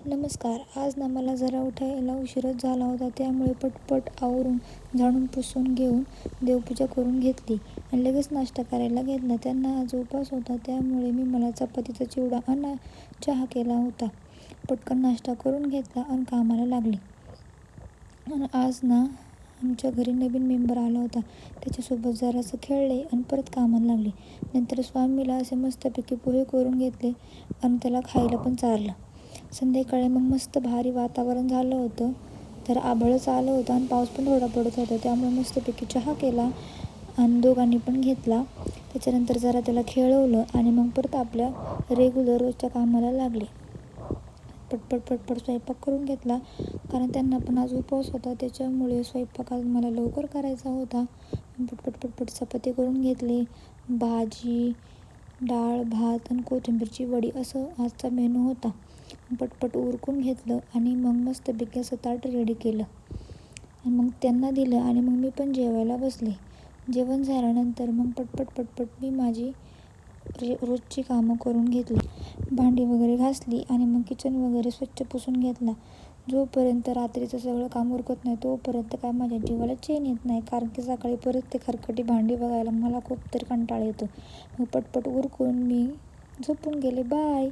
नमस्कार. आज ना मला जरा उठायला उशीरच झाला होता, त्यामुळे पटपट आवरून, झाडून पुसून घेऊन देवपूजा करून घेतली आणि लगेच नाश्ता करायला घेतला. त्यांना आज उपवास होता, त्यामुळे मला चपातीचा चिवडा आणि चहा केला होता. पटकन नाश्ता करून घेतला आणि कामाला लागले. आणि आज ना आमच्या घरी नवीन मेंबर आला होता. त्याच्यासोबत जरासं खेळले आणि परत कामाला लागले. नंतर स्वामीला असे मस्तपैकी पोहे करून घेतले आणि त्याला खायला पण चारलं. संध्याकाळी मग मस्त भारी वातावरण झालं होतं. तर आभाळच आलं होतं आणि पाऊस पण थोडा पडत होता, त्यामुळे मस्तपैकी चहा केला आणि दोघांनी पण घेतला. त्याच्यानंतर जरा त्याला खेळवलं आणि मग परत आपल्या रेग्युलर रोजच्या कामाला लागले. पटपट स्वयंपाक करून घेतला, कारण त्यांना पण आज उपवास होता, त्याच्यामुळे स्वयंपाक आज मला लवकर करायचा होता. पटपट चपाती करून घेतली. भाजी, डाळ, भात आणि कोथिंबीरची वडी असं आजचा मेनू होता. पटपट उरकून घेतलं आणि मग मस्तपैकी असं ताट रेडी केलं आणि मग त्यांना दिलं आणि मग मी पण जेवायला बसले. जेवण झाल्यानंतर मग पटपट मी माझी रोजची कामं करून घेतली. भांडी वगैरे घासली आणि मग किचन वगैरे स्वच्छ पुसून घेतला. जोपर्यंत रात्रीचं सगळं काम उरकत नाही तोपर्यंत काय माझ्या जीवाला चैन येत नाही, कारण की सकाळी परत ते खरकटी भांडी बघायला मला खूप तरी कंटाळा येतो. मग पटपट उरकून मी झोपून गेले. बाय.